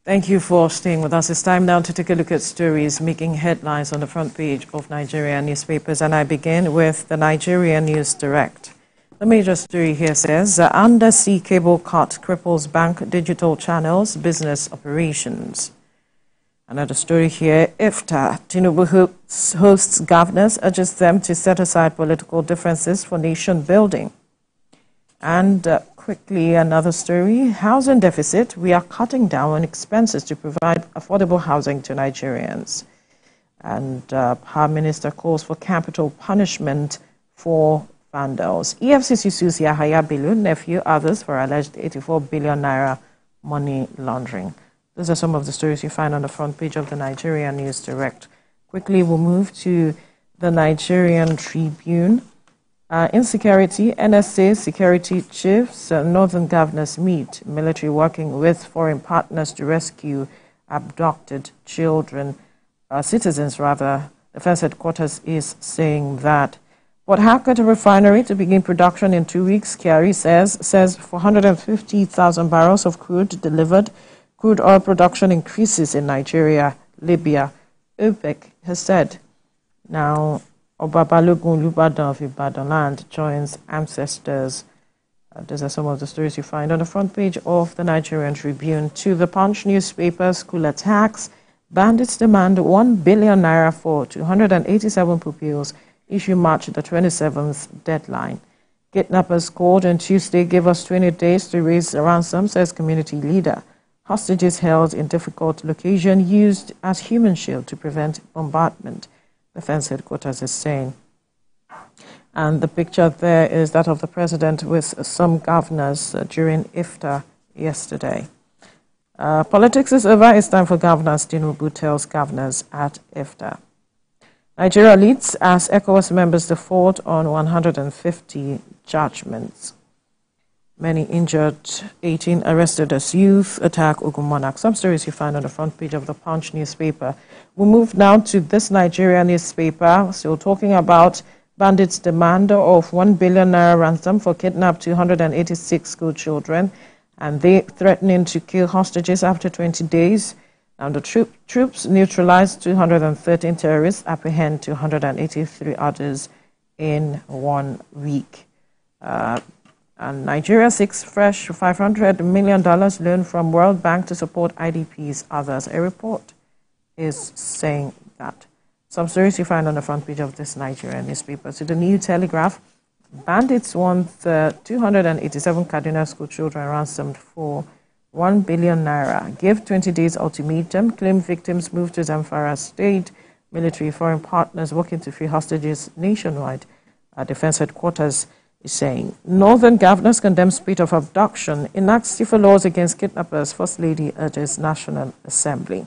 Thank you for staying with us. It's time now to take a look at stories making headlines on the front page of Nigerian newspapers, and I begin with the Nigerian News Direct. The major story here says, undersea cable cut cripples bank digital channels business operations. Another story here, IFTA, Tinubu hosts governors, urges them to set aside political differences for nation building. And quickly, another story, housing deficit. We are cutting down on expenses to provide affordable housing to Nigerians. And Prime Minister calls for capital punishment for vandals. EFCC sues Yahaya Bello, nephew, others for alleged 84 billion naira money laundering. Those are some of the stories you find on the front page of the Nigerian News Direct. Quickly, we'll move to the Nigerian Tribune. Insecurity, NSA security chiefs, northern governors meet, military working with foreign partners to rescue abducted children, citizens rather. Defense headquarters is saying that. Port Harcourt refinery to begin production in 2 weeks, Kyari says 450,000 barrels of crude delivered. Crude oil production increases in Nigeria, Libya. OPEC has said. Now, Obabalogun Lubadan of Ibadan land joins ancestors. These are some of the stories you find on the front page of the Nigerian Tribune. To the Punch newspaper, school attacks. Bandits demand 1 billion naira for 287 pupils. Issue March the 27th deadline. Kidnappers called on Tuesday gave us 20 days to raise the ransom, says community leader. Hostages held in difficult location used as human shield to prevent bombardment. Defense headquarters is saying. And the picture there is that of the president with some governors during IFTA yesterday. Politics is over. It's time for governors. Tinubu tells governors at IFTA. Nigeria leads as ECOWAS members default on 150 judgments. Many injured, 18 arrested as youth attack Ogun Monarch. Some stories you find on the front page of the Punch newspaper. We move now to this Nigerian newspaper. Still talking about bandits' demand of 1 billion naira ransom for kidnapped 286 school children, and they threatening to kill hostages after 20 days. Now the troops neutralized 213 terrorists, apprehend 283 others in 1 week. And Nigeria seeks fresh $500 million loan from World Bank to support IDPs, others. A report is saying that. Some stories you find on the front page of this Nigerian newspaper. To the New Telegraph, bandits want 287 Kaduna school children ransomed for 1 billion naira. Give 20 days ultimatum. Claim victims move to Zamfara State. Military foreign partners working to free hostages nationwide. Defense headquarters is saying. Northern governors condemn spate of abduction. Enact stiffer laws against kidnappers. First Lady urges National Assembly.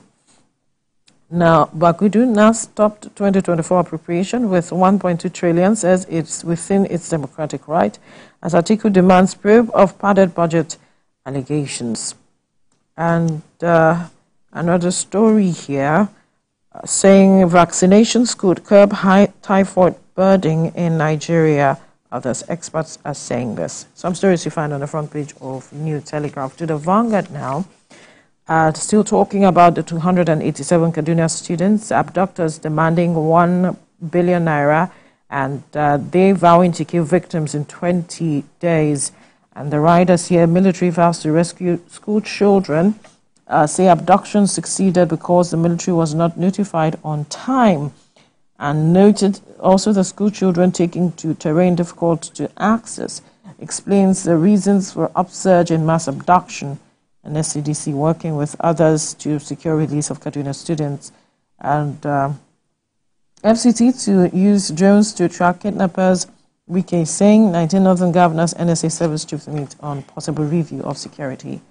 Now, Bagudu now stopped 2024 appropriation with 1.2 trillion, says it's within its democratic right, as Atiku demands probe of padded budget allegations. And another story here saying vaccinations could curb high typhoid burden in Nigeria. Others experts are saying this. Some stories you find on the front page of New Telegraph. To the Vanguard now. Still talking about the 287 Kaduna students, abductors demanding 1 billion naira, and they vowing to kill victims in 20 days. And the riders here, military vows to rescue school children, say abduction succeeded because the military was not notified on time. And noted also the school children taking to terrain difficult to access, explains the reasons for upsurge in mass abduction. And SCDC working with others to secure release of Kaduna students. And FCT to use drones to track kidnappers. Wike saying 19 northern governors, NSA service chiefs meet on possible review of security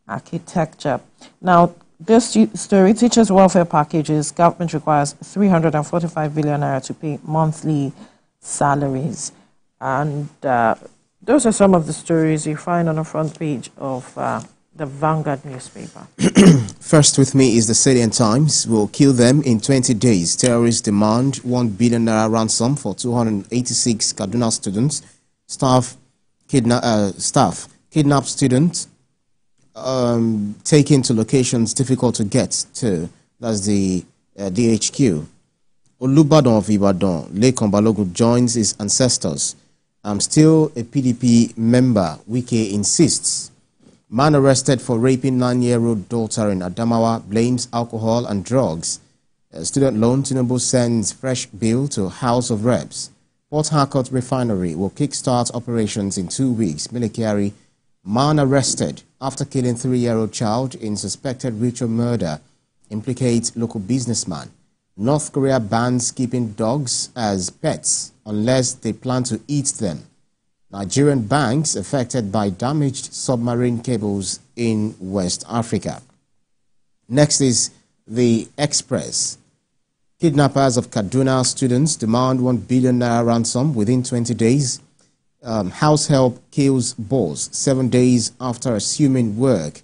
architecture. Now, this story, teachers' welfare packages, government requires 345 billion naira to pay monthly salaries. And those are some of the stories you find on the front page of the Vanguard newspaper. First with me is the Syrian Times. Will kill them in 20 days. Terrorists demand 1 billion naira ransom for 286 Kaduna students. Staff kidnap students taken to locations difficult to get to. That's the DHQ. Olubadan of Ibadan, Lekan Balogun, joins his ancestors. I'm still a PDP member, Wike insists. Man arrested for raping 9-year-old daughter in Adamawa blames alcohol and drugs. Student loan, Tinubu sends fresh bill to House of Reps. Port Harcourt refinery will kickstart operations in 2 weeks. Military man arrested after killing 3-year-old child in suspected ritual murder implicates local businessman. North Korea bans keeping dogs as pets unless they plan to eat them. Nigerian banks affected by damaged submarine cables in West Africa. Next is the Express. Kidnappers of Kaduna students demand 1 billion naira ransom within 20 days. House help kills boss 7 days after assuming work.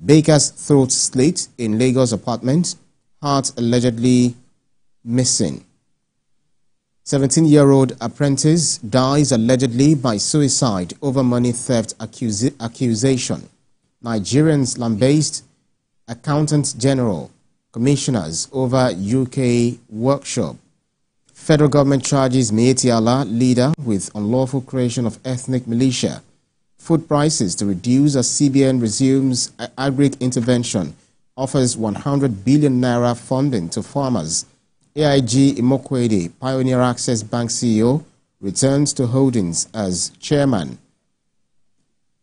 Baker's throat slit in Lagos apartment. Heart allegedly missing. 17-year-old apprentice dies allegedly by suicide over money theft accusation. Nigerians lambaste Accountant General, commissioners over UK workshop. Federal government charges Miyetti Allah leader with unlawful creation of ethnic militia. Food prices to reduce as CBN resumes agric intervention. Offers 100 billion naira funding to farmers. AIG Imokwede, Pioneer Access Bank CEO, returns to holdings as chairman.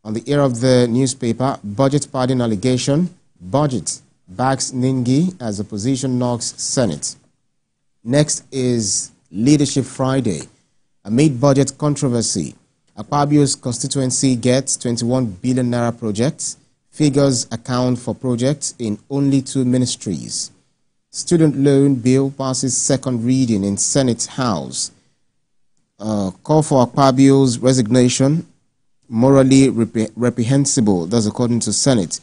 On the air of the newspaper, budget padding allegation, budget backs Ningi as opposition knocks Senate. Next is Leadership Friday. Amid budget controversy, Akpabio's constituency gets 21 billion naira projects. Figures account for projects in only 2 ministries. Student loan bill passes second reading in Senate House. Call for Akpabio's resignation, morally reprehensible, that's according to Senate.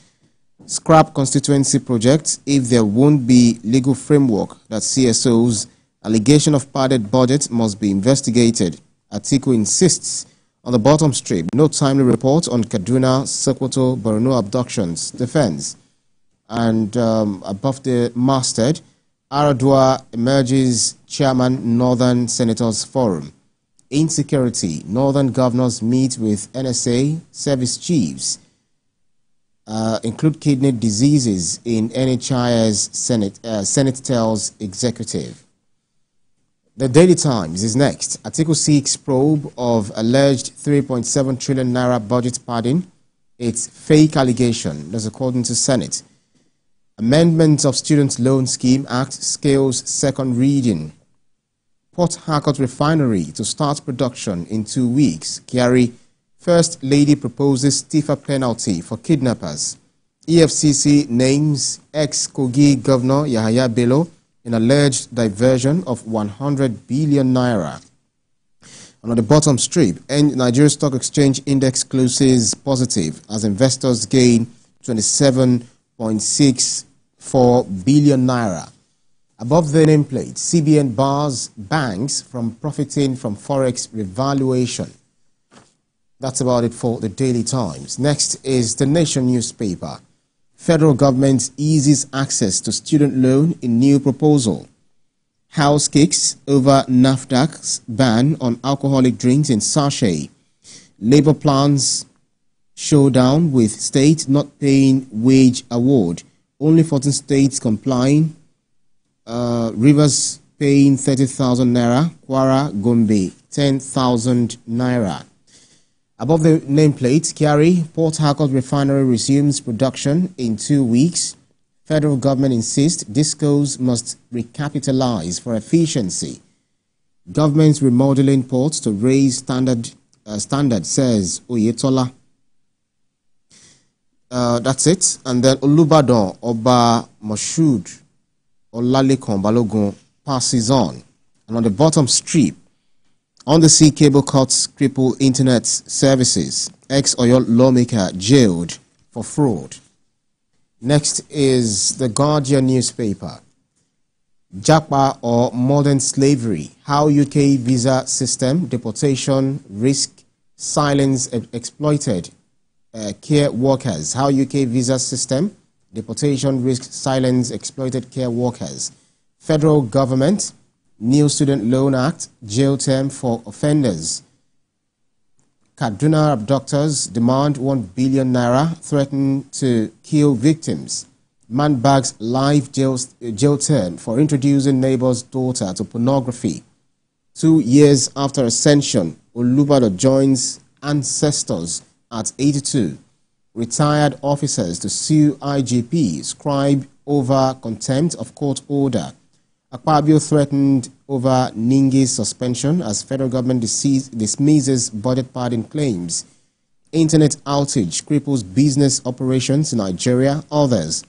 Scrap constituency projects if there won't be legal framework that CSO's allegation of padded budget must be investigated. Atiku insists on the bottom strip, no timely report on Kaduna, Sokoto, Borno abductions, defense. And above the masthead, Aradua emerges chairman Northern Senators Forum. Insecurity, Northern governors meet with NSA service chiefs. Include kidney diseases in NHIS Senate tells executive. The Daily Times is next. Article 6 probe of alleged 3.7 trillion naira budget padding. It's fake allegation, that's according to Senate. Amendment of Student Loan Scheme Act scales second reading. Port Harcourt refinery to start production in 2 weeks. Kyari, First Lady proposes stiffer penalty for kidnappers. EFCC names ex-Kogi Governor Yahaya Bello in alleged diversion of 100 billion naira. And on the bottom strip, Nigeria Stock Exchange Index closes positive as investors gain 27.64 billion naira. Above the nameplate, CBN bars banks from profiting from forex revaluation. That's about it for the Daily Times. Next is the Nation newspaper. Federal government eases access to student loan in new proposal. House kicks over NAFDAC's ban on alcoholic drinks in sachet. Labour plans showdown with state not paying wage award. Only 14 states complying. Rivers paying 30,000 naira. Kwara, Gombe, 10,000 naira. Above the nameplate, Kyari, Port Harcourt refinery resumes production in 2 weeks. Federal government insists discos must recapitalize for efficiency. Government's remodeling ports to raise standard, says Oyetola. That's it. And then Olubadan, Oba Moshood, Olalekan Balogun passes on. And on the bottom strip, undersea cable cuts cripple internet services. Ex-Oyo lawmaker jailed for fraud. Next is the Guardian newspaper. Japa or modern slavery. How UK visa system, deportation, risk, silence exploited care workers. How UK visa system, deportation risk silence exploited care workers. Federal government, new Student Loan Act, jail term for offenders. Kaduna abductors demand 1 billion naira, threaten to kill victims. Man bags life jail term for introducing neighbor's daughter to pornography. 2 years after ascension, Olubado joins ancestors at 82. Retired officers to sue IGP, scribe over contempt of court order. Akpabio threatened over Ningi's suspension as federal government dismisses budget padding claims. Internet outage cripples business operations in Nigeria. Others.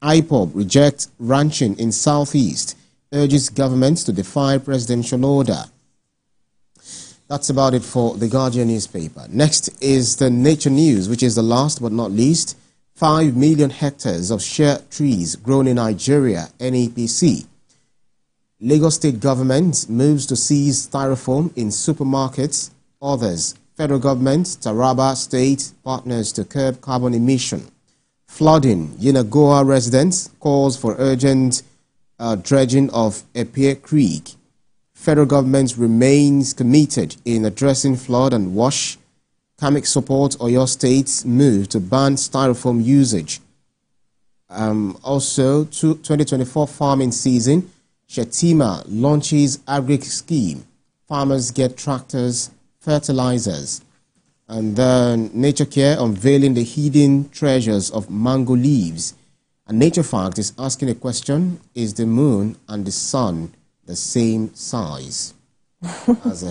IPOB rejects ranching in Southeast, urges government to defy presidential order. That's about it for the Guardian newspaper. Next is the Nature News, which is the last but not least. 5 million hectares of shea trees grown in Nigeria, NEPC. Lagos State government moves to seize styrofoam in supermarkets. Others. Federal government, Taraba State partners to curb carbon emission. Flooding. Yenagoa residents calls for urgent dredging of Epie Creek. Federal government remains committed in addressing flood and wash. Kamek support Oyo State's move to ban styrofoam usage. Also, 2024 farming season, Shetima launches agric scheme. Farmers get tractors, fertilizers. And then Nature Care unveiling the hidden treasures of mango leaves. And Nature Fact is asking a question: is the moon and the sun the same size? as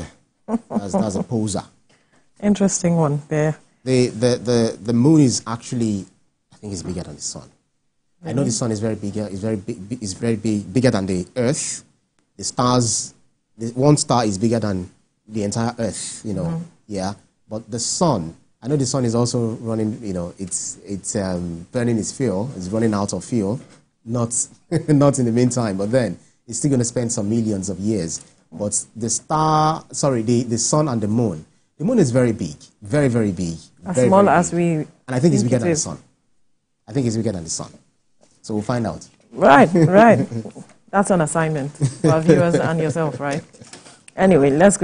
a poser. Interesting one there. The moon is actually, I think, it's bigger than the sun. I know the sun is very bigger. It's very bigger than the Earth. The stars, one star is bigger than the entire Earth. You know, yeah. But the sun, I know the sun is also running. You know, it's burning its fuel. It's running out of fuel. Not not in the meantime, but then it's still going to spend some millions of years. But the sun and the moon. The moon is very big, very, very big. As small as we. And I think it's bigger than the sun. I think it's bigger than the sun. So we'll find out. Right, right. That's an assignment for our viewers and yourself, right? Anyway, let's go.